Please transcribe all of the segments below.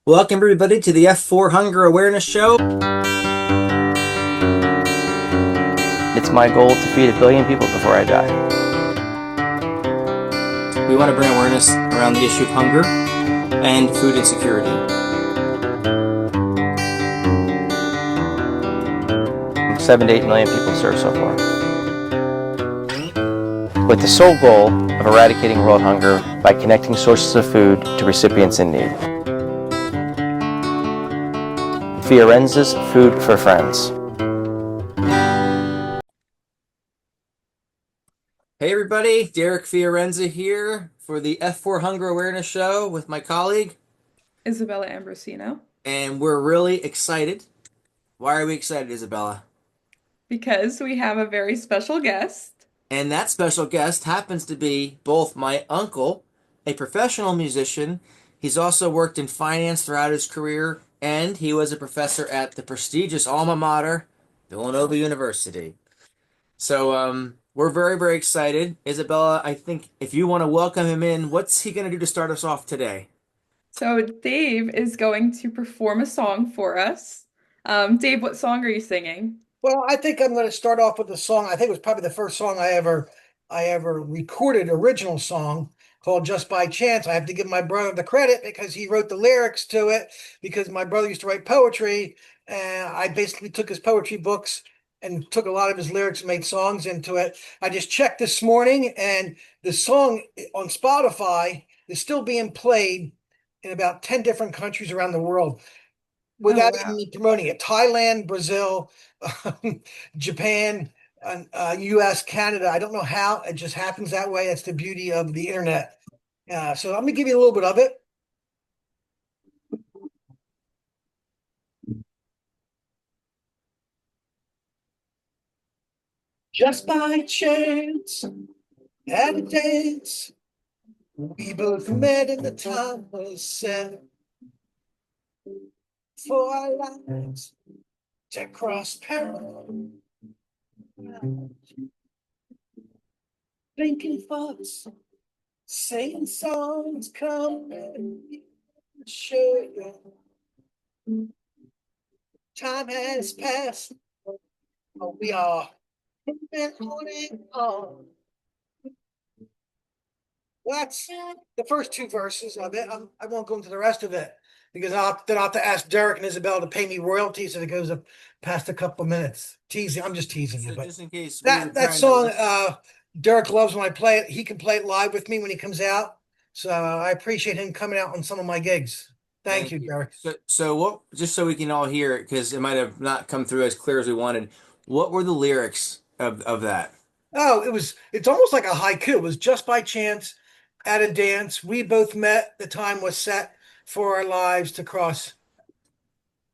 Welcome, everybody, to the F4 Hunger Awareness Show. It's my goal to feed 1 billion people before I die. We want to bring awareness around the issue of hunger and food insecurity. 7 to 8 million people served so far. With the sole goal of eradicating world hunger by connecting sources of food to recipients in need. Fiorenza's Food for Friends. Hey, everybody, Derek Fiorenza here for the F4 Hunger Awareness Show with my colleague, Isabella Ambrosino, and we're really excited. Why are we excited, Isabella? because we have a very special guest. And that special guest happens to be both my uncle, a professional musician. He's also worked in finance throughout his career, and he was a professor at the prestigious alma mater, Villanova University. So we're very, very excited. Isabella, I think if you want to welcome him in, what's he going to do to start us off today? So Dave is going to perform a song for us. Dave, what song are you singing? Well, I think I'm going to start off with a song. I think it was probably the first song I ever recorded, original song called "Just by Chance." I have to give my brother the credit because he wrote the lyrics to it. Because my brother used to write poetry, and I basically took his poetry books and took a lot of his lyrics and made songs into it. I just checked this morning, and the song on Spotify is still being played in about 10 different countries around the world without Oh, even wow. me promoting it. Thailand, Brazil, Japan, US, Canada. I don't know how. It just happens that way. That's the beauty of the internet. So I'm gonna give you a little bit of it. Just by chance, at a dance, we both met and the time was set for our lives to cross parallel. Thinking thoughts, saying songs, come and show you. Time has passed, but we are moving on and on. Well, that's the first two verses of it. I won't go into the rest of it because then I'll have to ask Derek and Isabel to pay me royalties if it goes up past a couple of minutes. Teasing, I'm just teasing you, So but just in case we were that trying to song, listen. Derek loves when I play it. He can play it live with me when he comes out. So I appreciate him coming out on some of my gigs. Thank Thank you, you. Derek. So what? Just so we can all hear it, because it might have not come through as clear as we wanted. What were the lyrics of that? Oh, it's almost like a haiku. It was just by chance at a dance. We both met. The time was set for our lives to cross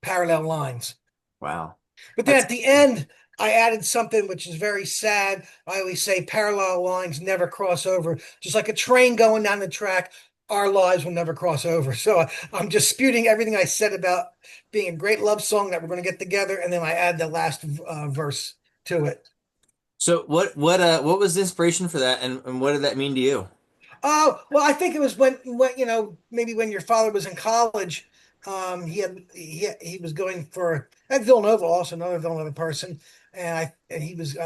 parallel lines. Wow, But then that's at the end, I added something which is very sad. I always say parallel lines never cross over. Just like a train going down the track, our lives will never cross over. So I'm disputing everything I said about being a great love song that we're going to get together, and then I add the last verse to it. so. What was the inspiration for that, and what did that mean to you? Oh, well, I think it was when maybe when your father was in college, he was going for at Villanova, also another Villanova person, and he was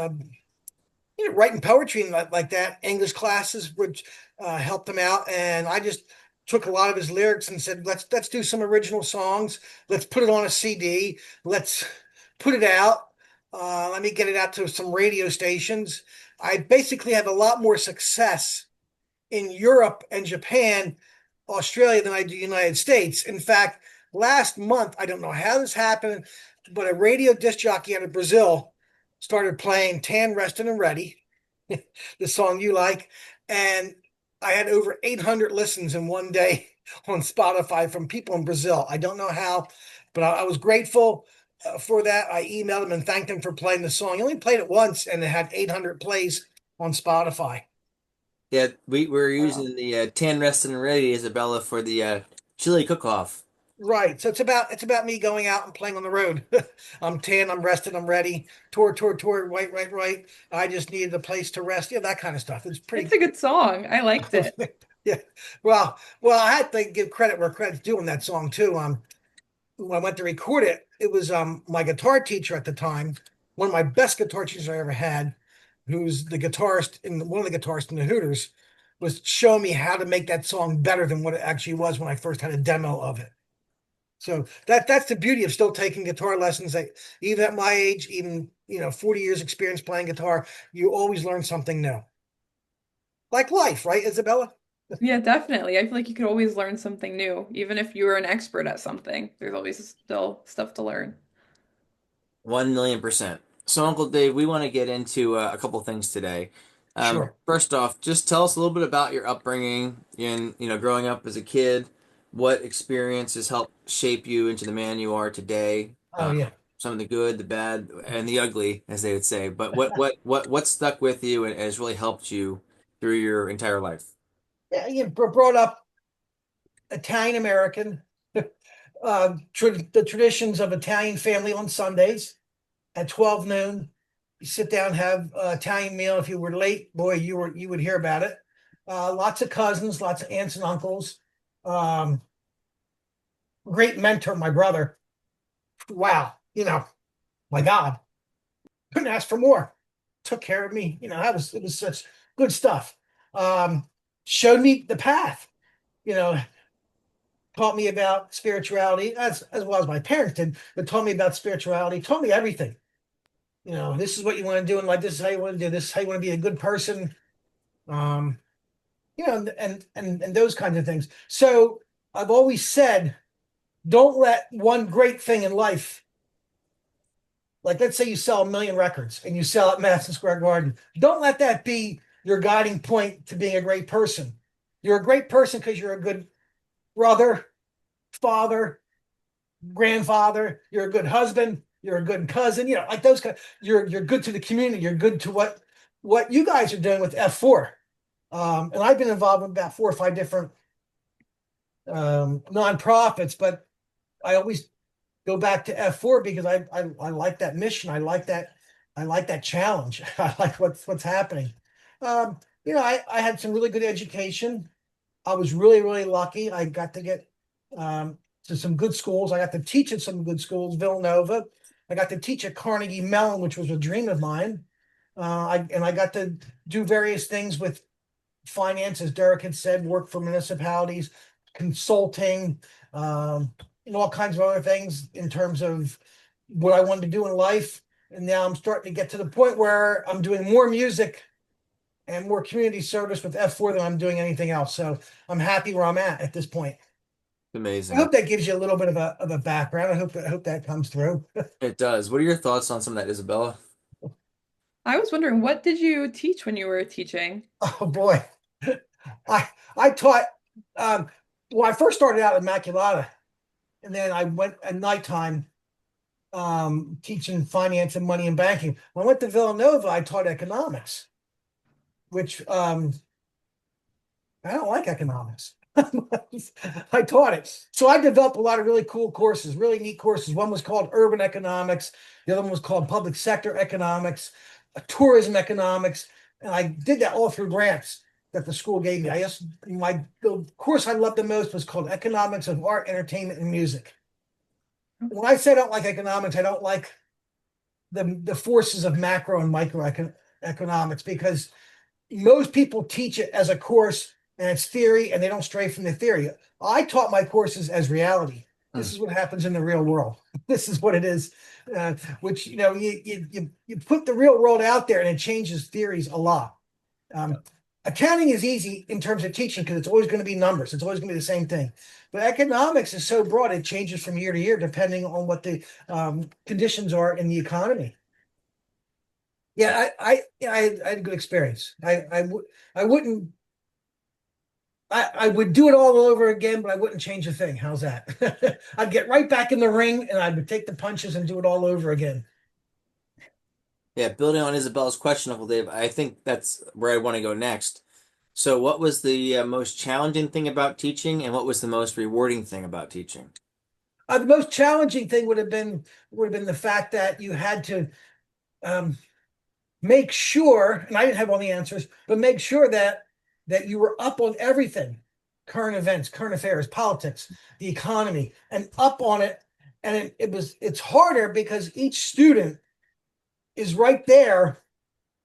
writing poetry and like that. English classes which helped him out, and I just took a lot of his lyrics and said, let's do some original songs. Let's put it on a CD. Let's put it out. Let me get it out to some radio stations. I basically have a lot more success in Europe and Japan, Australia than I do United States. In fact, last month, I don't know how this happened, but a radio disc jockey out of Brazil started playing Tan, Rested, and Ready, the song you like. And I had over 800 listens in one day on Spotify from people in Brazil. I don't know how, but I was grateful for that. I emailed him and thanked him for playing the song. He only played it once and it had 800 plays on Spotify. Yeah, we're Wow. using the Tan Rested and Ready, Isabella, for the chili cook-off. Right. So it's about me going out and playing on the road. I'm tan, I'm rested, I'm ready. Tour, right. I just needed a place to rest. Yeah, that kind of stuff. It's It's pretty a good song. I liked it. Yeah. Well, I had to give credit where credit's due on that song too. When I went to record it, it was my guitar teacher at the time, one of my best guitar teachers I ever had, who's the guitarist in one of the guitarists in the Hooters, was showing me how to make that song better than what it actually was when I first had a demo of it. So that's the beauty of still taking guitar lessons. That even at my age, even 40 years experience playing guitar, you always learn something new. Like life, right, Isabella? Yeah, definitely. I feel like you could always learn something new, even if you were an expert at something. There's always still stuff to learn. 1,000,000%. So, Uncle Dave, we want to get into a couple things today. Sure. First off, just tell us a little bit about your upbringing and, growing up as a kid. What experiences helped shape you into the man you are today? Oh yeah. Some of the good, the bad, and the ugly, as they would say. But what stuck with you and has really helped you through your entire life? Yeah, brought up Italian American, the traditions of Italian family on Sundays at 12 noon. You sit down, have an Italian meal. If you were late, boy, you would hear about it. Lots of cousins, lots of aunts and uncles. Um, Great mentor, my brother. Wow, my God, couldn't ask for more. Took care of me. It was such good stuff. Um, Showed me the path. You know, taught me about spirituality as well as my parents did, but taught me about spirituality, taught me everything. This is what you want to do in life, this is how you want to do this, is how you want to be a good person. Um, and those kinds of things. So I've always said, don't let one great thing in life, like let's say you sell 1 million records and you sell at Madison Square Garden, don't let that be your guiding point to being a great person. You're a great person because you're a good brother, father, grandfather, you're a good husband, you're a good cousin, like those kind. You're good to the community. You're good to what you guys are doing with F4. And I've been involved with about 4 or 5 different nonprofits, but I always go back to F4 because I like that mission. I like that challenge. I like what's happening. I had some really good education. I was really, really lucky. I got to get to some good schools. I got to teach at some good schools, Villanova. I got to teach at Carnegie Mellon, which was a dream of mine. I got to do various things with finance, as Derek had said, work for municipalities, consulting, and all kinds of other things in terms of what I wanted to do in life. And now I'm starting to get to the point where I'm doing more music and more community service with F4 than I'm doing anything else. So I'm happy where I'm at this point. I Amazing. hope that gives you a little bit of a background. I hope that comes through. It does. What are your thoughts on some of that, Isabella? I was wondering, what did you teach when you were teaching? Oh boy. I taught well, I first started out at Immaculata, and then I went at nighttime teaching finance and money and banking. When I went to Villanova, I taught economics, which I don't like economics. I taught it. So I developed a lot of really cool courses, really neat courses. One was called urban economics. The other one was called public sector economics, tourism economics. And I did that all through grants that the school gave me. The course I loved the most was called Economics of Art, Entertainment, and Music. When I say I don't like economics, I don't like the forces of macro and microeconomics because most people teach it as a course and it's theory and they don't stray from the theory. I taught my courses as reality. This is what happens in the real world. This is what it is, which, you put the real world out there and it changes theories a lot. Accounting is easy in terms of teaching because it's always going to be numbers. It's always going to be the same thing. But economics is so broad, it changes from year to year depending on what the conditions are in the economy. Yeah, I had a good experience. I wouldn't. I would do it all over again, but I wouldn't change a thing. How's that? I'd get right back in the ring and I would take the punches and do it all over again. Yeah, building on Isabella's question, Uncle Dave, I think that's where I want to go next. So, what was the most challenging thing about teaching, and what was the most rewarding thing about teaching? The most challenging thing would have been the fact that you had to um, make sure, and I didn't have all the answers, but make sure that that you were up on everything, current events, current affairs, politics, the economy, and up on it. And it's harder because each student is right there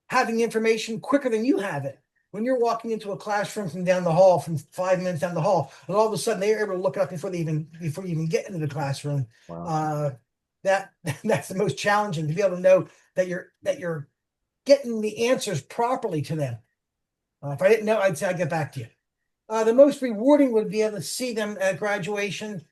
having information quicker than you have it. When you're walking into a classroom from down the hall, from 5 minutes down the hall, and all of a sudden they're able to look it up before you even get into the classroom. Wow. That that's the most challenging, to be able to know that you're getting the answers properly to them. If I didn't know, I'd say I'd get back to you. The most rewarding would be able to see them at graduation.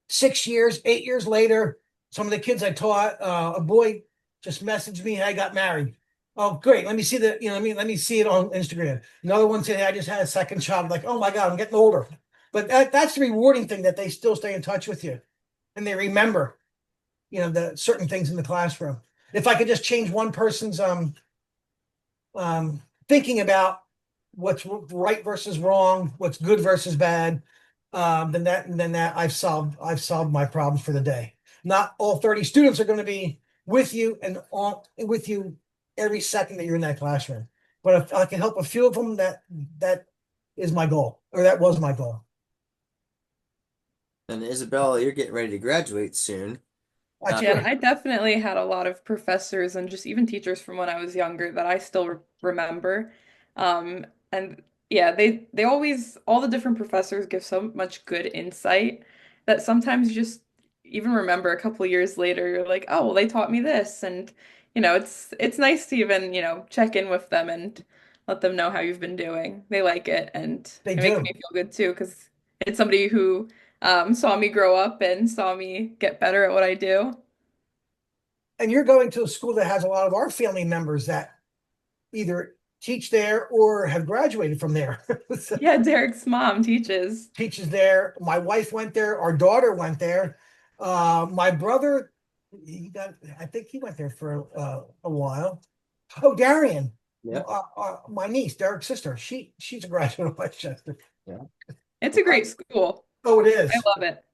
6 years, 8 years later, some of the kids I taught, a boy just messaged me, I got married. Oh, great. Let me see let me see it on Instagram. Another one said, hey, I just had a second child. Like, oh my God, I'm getting older. But that's the rewarding thing, that they still stay in touch with you and they remember, the certain things in the classroom. If I could just change one person's thinking about what's right versus wrong, what's good versus bad, then that I've solved my problems for the day. Not all 30 students are going to be with you and with you every second that you're in that classroom. But if I can help a few of them, that is my goal, or that was my goal. And Isabella, you're getting ready to graduate soon. That's Yeah, and great. I definitely had a lot of professors and just even teachers from when I was younger that I still remember. And yeah, they always all the different professors give so much good insight that sometimes you just even remember a couple years later, you're like, oh, well, they taught me this. And it's nice to even, check in with them and let them know how you've been doing. They like it and They it makes do. me feel good too, because it's somebody who saw me grow up and saw me get better at what I do. And you're going to a school that has a lot of our family members that either teach there or have graduated from there. So, Yeah, Derek's mom teaches. teaches there. My wife went there. Our daughter went there. My brother, I think he went there for a while. Oh, Darian, Yep. my niece, Derek's sister. She's a graduate of Westchester. Yeah. It's a great school. Oh, it I is. love it.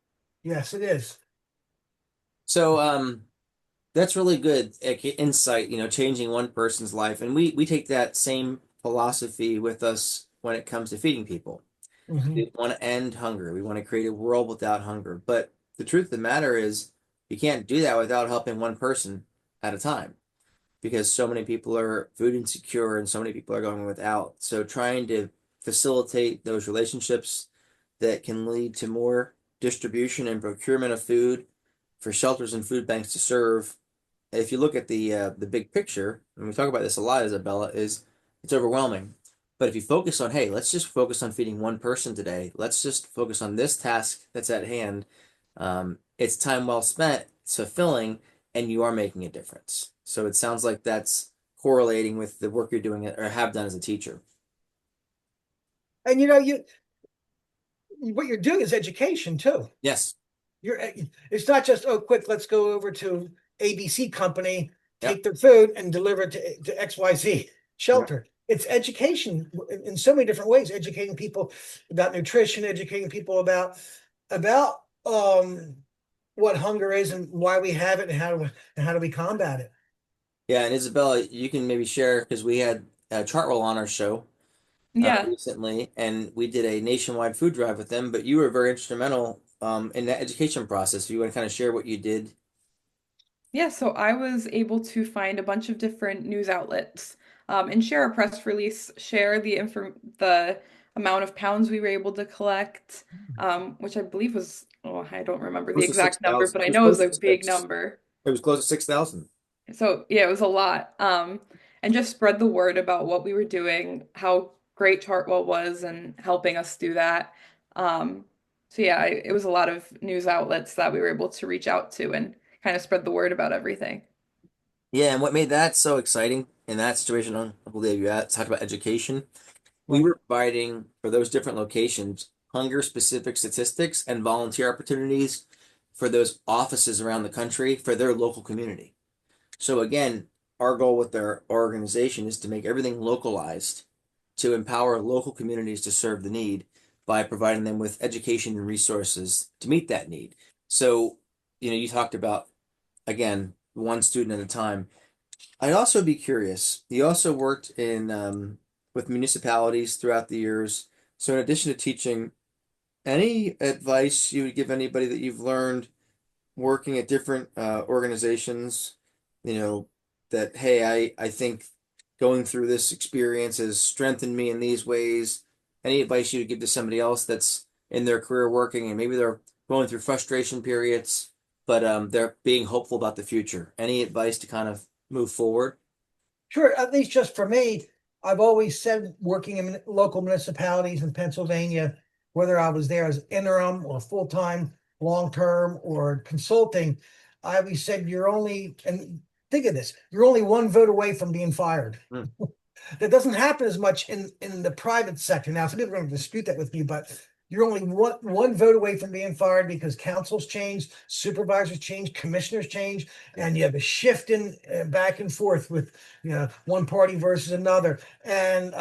Yes, it is. So that's really good insight, changing one person's life. And we take that same philosophy with us when it comes to feeding people. Mhm. We want to end hunger. We want to create a world without hunger. But the truth of the matter is you can't do that without helping one person at a time, because so many people are food insecure and so many people are going without. So trying to facilitate those relationships that can lead to more distribution and procurement of food for shelters and food banks to serve. If you look at the big picture, and we talk about this a lot, Isabella, is it's overwhelming. But if you focus on, hey, let's just focus on feeding one person today. Let's just focus on this task that's at hand. It's time well spent, it's fulfilling, and you are making a difference. So it sounds like that's correlating with the work you're doing or have done as a teacher. And what you're doing is education too. Yes. You're It's not just, oh, quick, let's go over to ABC company, Yep. take their food and deliver it to XYZ Yep. shelter. It's education in so many different ways, educating people about nutrition, educating people about what hunger is and why we have it, and how do we combat it. Yeah, and Isabella, you can maybe share because we had Chartwell on our show Yeah. recently, and we did a nationwide food drive with them. But you were very instrumental in that education process. If you want to kind of share what you did. Yeah, so I was able to find a bunch of different news outlets and share a press release, share the amount of pounds we were able to collect, which I believe was, oh, I don't remember the Close to six exact number, thousand. but It I was know it was close a to big six. number. It was close to 6,000. So yeah, it was a lot. And just spread the word about what we were doing, how great Chartwell was and helping us do that. So yeah, it was a lot of news outlets that we were able to reach out to and kind of spread the word about everything. Yeah, and what made that so exciting in that situation, I believe you talked about education. We Right. were providing for those different locations hunger specific statistics and volunteer opportunities for those offices around the country for their local community. So again, our goal with our organization is to make everything localized to empower local communities to serve the need by providing them with education and resources to meet that need. So, you talked about again, one student at a time. I'd also be curious. You also worked in with municipalities throughout the years. So, in addition to teaching, any advice you would give anybody that you've learned working at different organizations, you know, that, hey, I think going through this experience has strengthened me in these ways. Any advice you would give to somebody else that's in their career working and maybe they're going through frustration periods, but they're being hopeful about the future? Any advice to kind of move forward? Sure, at least just for me, I've always said working in local municipalities in Pennsylvania, whether I was there as interim or full-time, long-term or consulting, I always said you're only, and think of this, you're only one vote away from being fired. Mm. That doesn't happen as much in the private sector. Now, some people are going to dispute that with me, but you're only one vote away from being fired because councils change, supervisors change, commissioners change, and you have a shift in back and forth with one party versus another. And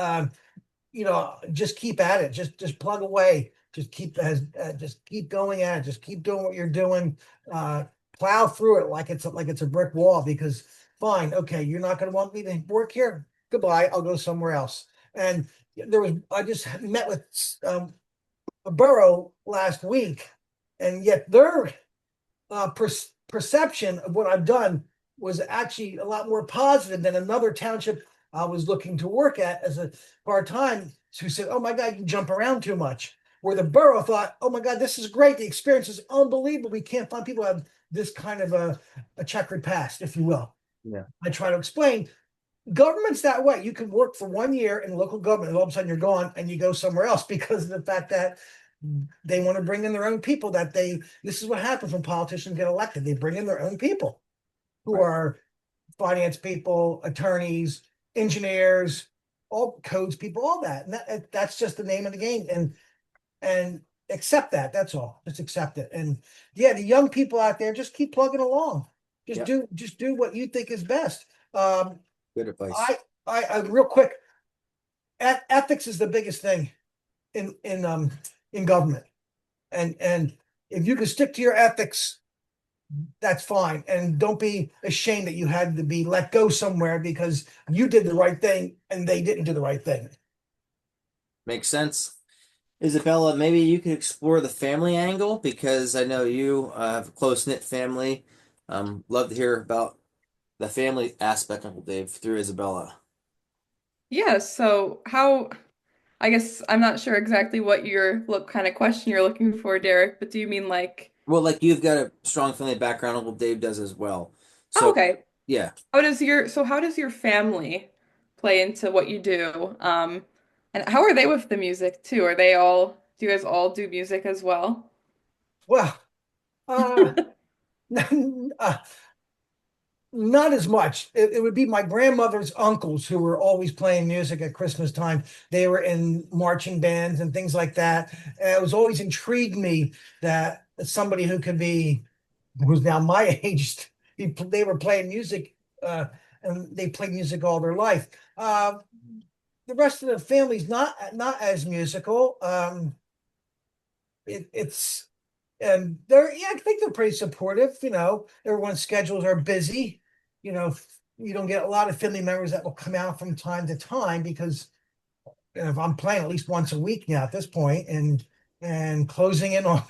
just keep at it. Just plug away. Just keep going at it. Just keep doing what you're doing. Plow through it like it's a brick wall. Because fine, okay, you're not going to want me to work here. Goodbye. I'll go somewhere else. And I just met with a borough last week, and yet their perception of what I've done was actually a lot more positive than another township I was looking to work at as a part-time, who said, "Oh my God, you jump around too much." Where the borough thought, "Oh my God, this is great. The experience is unbelievable. We can't find people who have this kind of a checkered past, if you will." Yeah. I try to explain government's that way. You can work for 1 year in local government, and all of a sudden you're gone and you go somewhere else because of the fact that they want to bring in their own people. This is what happens when politicians get elected. They bring in their own people who Right. are finance people, attorneys, engineers, all codes people, all that. And that's just the name of the game. And accept that. That's all. Just accept it. And yeah, the young people out there, just keep plugging along. Yeah. Just do what you think is best. Um, Good advice. I real quick, ethics is the biggest thing in government. And if you can stick to your ethics, that's fine. And don't be ashamed that you had to be let go somewhere because you did the right thing and they didn't do the right thing. Makes sense. Isabella, maybe you could explore the family angle because I know you have a close-knit family. Love to hear about the family aspect, Uncle Dave, through Isabella. Yeah, so how, I guess I'm not sure exactly what your look kind of question you're looking for, Derek, but do you mean like, Well, like you've got a strong family background, Uncle Dave does as well. oh, So, okay. yeah. How does your family play into what you do? And how are they with the music too? Do you guys all do music as well? Well, uh, uh, not as much. It would be my grandmother's uncles who were always playing music at Christmas time. They were in marching bands and things like that. And it was always intrigued me that somebody who's now my age, they were playing music, and they played music all their life. The rest of the family's not as musical. It's and they're yeah, I think they're pretty supportive. Everyone's schedules are busy. You know, you don't get a lot of family members that will come out from time to time because if I'm playing at least once a week now at this point, and closing in on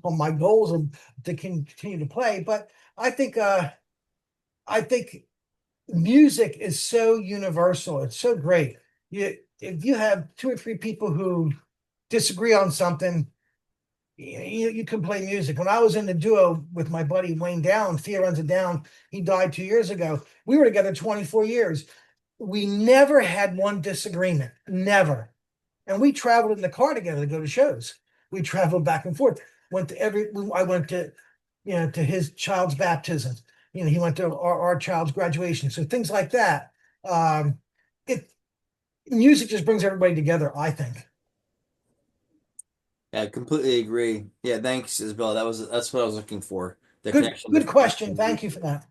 on my goals to continue to play. But I think I think music is so universal. It's so great. If you have two or three people who disagree on something, you can play music. When I was in the duo with my buddy Wayne Down, Fiorenza Down, he died 2 years ago. We were together 24 years. We never had one disagreement, never. And we traveled in the car together to go to shows. We traveled back and forth. I went to his child's baptism. He went to our child's graduation. So things like that. It Music just brings everybody together, I think. Yeah, I completely agree. Yeah, thanks, Isabella. That's what I was looking for. The connection Good between question. music. Thank you for that.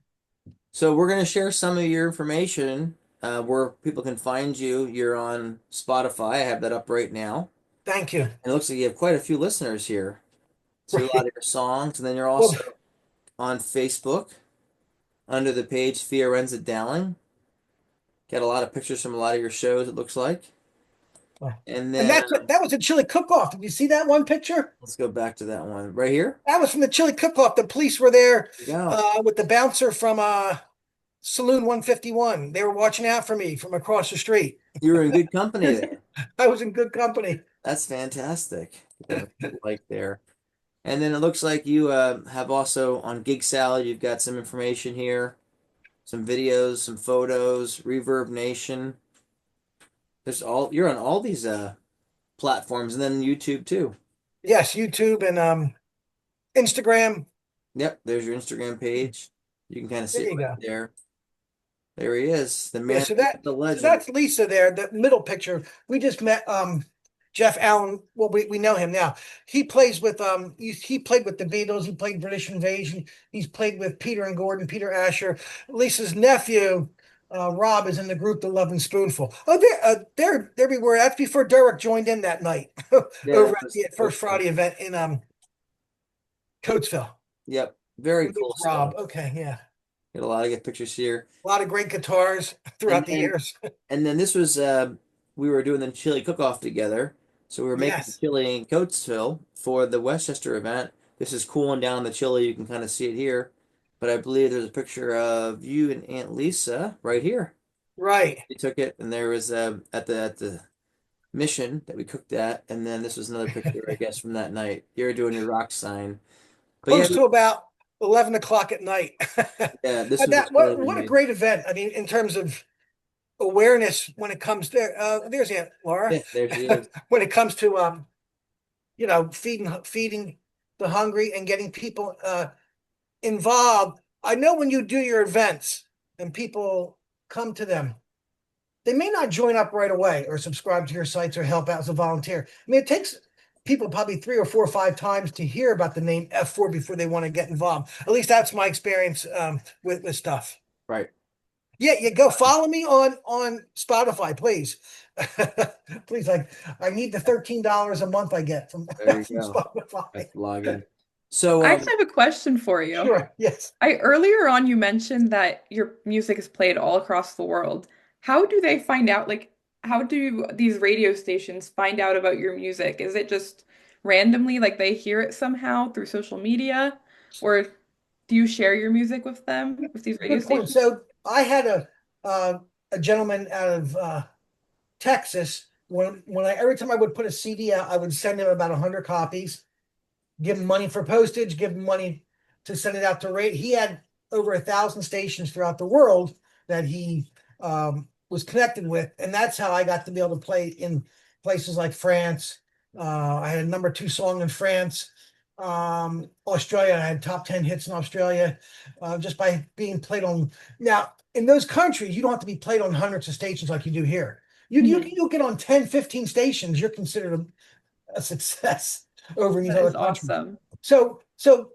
So we're gonna share some of your information where people can find you. You're on Spotify. I have that up right now. Thank you. And it looks like you have quite a few listeners here to a lot Right. of your songs. And then you're Well, also on Facebook under the page Fiorenza Dowling. Got a lot of pictures from a lot of your shows, it looks like. And And then that was a chili cook-off. Did you see that one picture? let's go back to that one right here. That was from the chili cook-off. The police were there There you go. with the bouncer from Saloon 151. They were watching out for me from across the street. You were in good company there. I was in good company. That's fantastic. Like there. And then it looks like you have also on Gig Salad, you've got some information here, some videos, some photos, Reverb Nation. You're on all these platforms and then YouTube too. Yes, YouTube and Instagram. Yep, there's your Instagram page. You can kind of see There it you right go. there. There he is, the Yeah, man, the so legend. that's Lisa there, the middle picture. We just met Jeff Allen. Well, we know him now. He plays with he played with the Beatles, he played British Invasion, he's played with Peter and Gordon, Peter Asher. Lisa's nephew, Rob, is in the group The Loving Spoonful. Oh, they're everywhere. That's before Derek joined in that night Yeah, over that at was the First Friday event in Coatesville. Yep, very With cool Rob. stuff. Okay, yeah. Got a lot of good pictures here. A lot of great guitars throughout the And years. And then this was we were doing the chili cook-off together. So we were making Yes. chili in Coatesville for the Westchester event. This is cooling down the chili. You can kind of see it here. But I believe there's a picture of you and Aunt Lisa right here. Right. We took it, and there was at the mission that we cooked at, and then this was another picture, I guess, from that night. You were doing your rock sign. But yeah, Close to about 11 o'clock at night. yeah, this But was a that chili we what a made. great event. I mean, in terms of awareness when it comes there. There's Aunt Laura. Yeah, there she is. When it comes to feeding the hungry and getting people involved. I know when you do your events and people come to them, they may not join up right away or subscribe to your sites or help out as a volunteer. I mean, it takes people probably 3 or 4 or 5 times to hear about the name F4 before they want to get involved. At least that's my experience with stuff. Right. Yeah, you go follow me on Spotify, please. Please, I need the $13 a month I get from, There you from go. Spotify. That's login. So I actually have a question for you. Sure, yes. I earlier on you mentioned that your music is played all across the world. How do they find out, like, how do these radio stations find out about your music? Is it just randomly, like they hear it somehow through social media? Or do you share your music with them, with these radio Good point. stations? So I had a gentleman out of Texas. When I every time I would put a CD out, I would send him about 100 copies, give him money for postage, give him money to send it out to rate. He had over 1,000 stations throughout the world that he was connected with, and that's how I got to be able to play in places like France. I had a #2 song in France. Australia, I had top 10 hits in Australia just by being played on. Now, in those countries, you don't have to be played on hundreds of stations like you do here. You get on 10, 15 stations, you're considered a success over in these That other is countries. awesome. So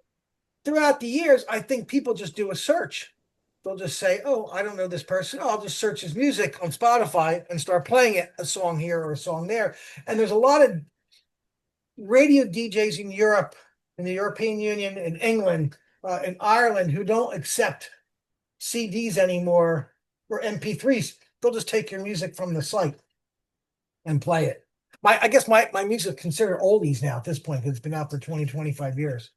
throughout the years, I think people just do a search. They'll just say, "Oh, I don't know this person. Oh, I'll just search his music on Spotify and start playing it, a song here or a song there." And there's a lot of radio DJs in Europe, in the European Union, in England, in Ireland, who don't accept CDs anymore or MP3s. They'll just take your music from the site and play it. I guess my music is considered oldies now at this point because it's been out for 20, 25 years.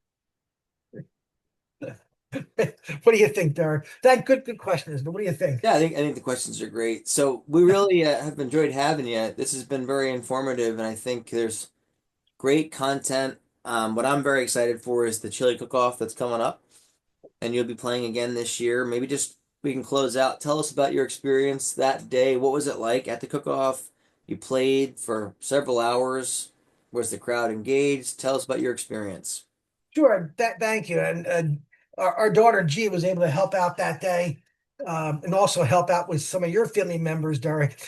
What do you think, Derek? That good question, isn't it? What do you think? yeah, I think the questions are great. So we really have enjoyed having you. This has been very informative, and I think there's great content. What I'm very excited for is the chili cook-off that's coming up, and you'll be playing again this year. Maybe just we can close out. Tell us about your experience that day. What was it like at the cook-off? You played for several hours. Was the crowd engaged? Tell us about your experience. Sure. Thank you. And our daughter G was able to help out that day, and also help out with some of your family members, Derek,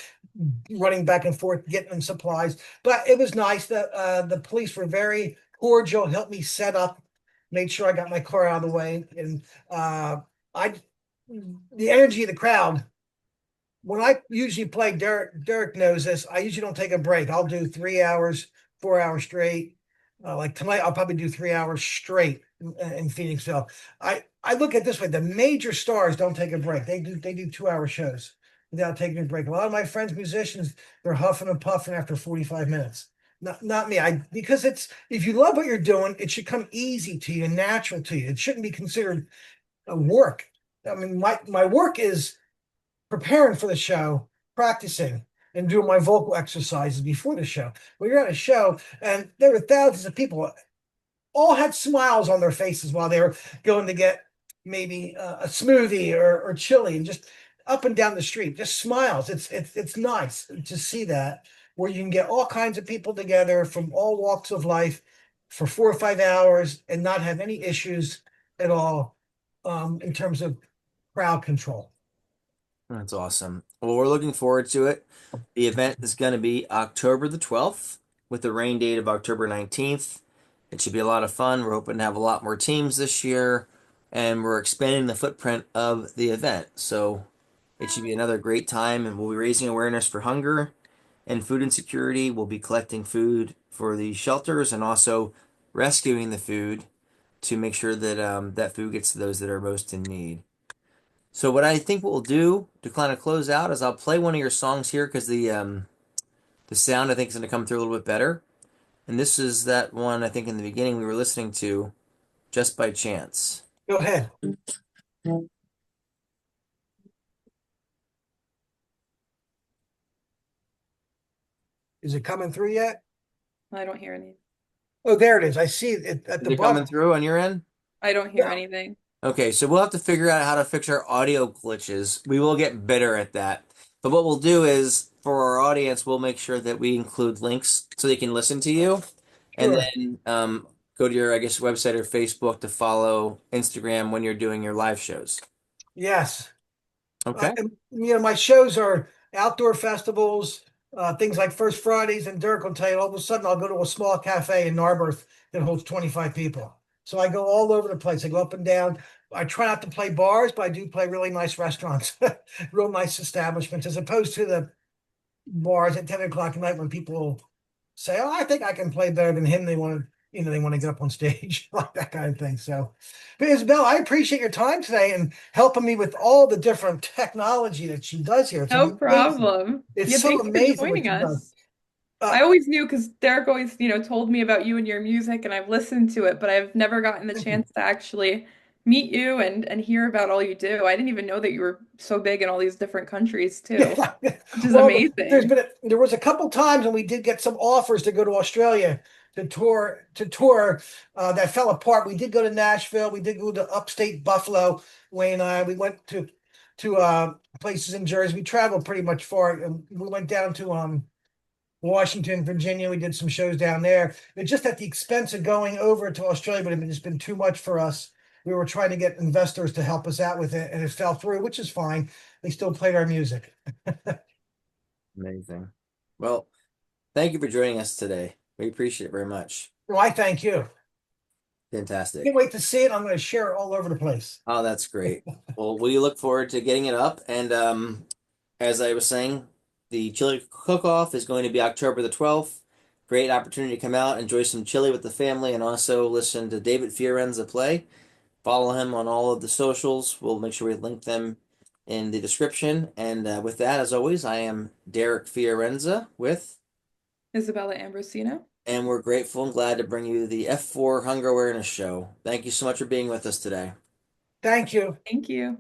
running back and forth, getting them supplies. But it was nice that the police were very cordial, helped me set up, made sure I got my car out of the way, and I the energy of the crowd. When I usually play, Derek knows this. I usually don't take a break. I'll do 3 hours, 4 hours straight. Like tonight, I'll probably do 3 hours straight in Phoenixville. I look at it this way: the major stars don't take a break. They do 2 hour shows. without taking a break. A lot of my friends, musicians, they're huffing and puffing after 45 minutes. Not me. Because it's if you love what you're doing, it should come easy to you and natural to you. It shouldn't be considered a work. I mean, my work is preparing for the show, practicing, and doing my vocal exercises before the show. When you're at a show and there were thousands of people, all had smiles on their faces while they were going to get maybe a smoothie or chili, and just up and down the street, just smiles. It's nice to see that, where you can get all kinds of people together from all walks of life for 4 or 5 hours and not have any issues at all, in terms of crowd control. That's awesome. Well, we're looking forward to it. The event is going to be October the 12th with the rain date of October 19th. It should be a lot of fun. We're hoping to have a lot more teams this year, and we're expanding the footprint of the event. So it should be another great time, and we'll be raising awareness for hunger and food insecurity. We'll be collecting food for the shelters and also rescuing the food to make sure that that food gets to those that are most in need. So what I think what we'll do to kind of close out is I'll play one of your songs here because the sound I think is going to come through a little bit better. And this is that one I think in the beginning we were listening to just by chance. Go ahead. Is it coming through yet? I don't hear any. Oh, there it is. I see it at Is the it coming bottom. through on your end? I don't hear Yeah. anything. Okay, so we'll have to figure out how to fix our audio glitches. We will get better at that. But what we'll do is for our audience, we'll make sure that we include links so they can listen to you. And Sure. then go to your, I guess, website or Facebook to follow Instagram when you're doing your live shows. Yes. Okay. My shows are outdoor festivals, things like First Fridays, and Dirk will tell you all of a sudden I'll go to a small cafe in Narberth that holds 25 people. So I go all over the place. I go up and down. I try not to play bars, but I do play really nice restaurants, real nice establishments, as opposed to the bars at 10 o'clock at night when people say, "Oh, I think I can play better than him." They want to get up on stage, like that kind of thing. So, but Isabel, I appreciate your time today and helping me with all the different technology that she does here. It's No amazing. problem. It's Yeah, so thanks for amazing what joining she does. us. Uh, I always knew because Derek always, told me about you and your music, and I've listened to it, but I've never gotten the Thank you. chance to actually meet you and hear about all you do. I didn't even know that you were so big in all these different countries too, Yeah. which is Well, amazing. there was a couple times when we did get some offers to go to Australia to tour that fell apart. We did go to Nashville. We did go to upstate Buffalo. Wayne and I, we went to places in Jersey. We traveled pretty much far, and we went down to Washington, Virginia. We did some shows down there. It's just at the expense of going over to Australia, but it's been too much for us. We were trying to get investors to help us out with it, and it fell through, which is fine. They still played our music. Amazing. Well, thank you for joining us today. We appreciate it very much. Well, I thank you. Fantastic. Can't wait to see it. I'm going to share it all over the place. Oh, that's great. Well, we look forward to getting it up. And as I was saying, the chili cook-off is going to be October the 12th. Great opportunity to come out, enjoy some chili with the family, and also listen to David Fiorenza play. Follow him on all of the socials. We'll make sure we link them in the description. And with that, as always, I am Derek Fiorenza with, Isabella Ambrosino. and we're grateful and glad to bring you the F4 Hunger Awareness Show. Thank you so much for being with us today. Thank you. Thank you.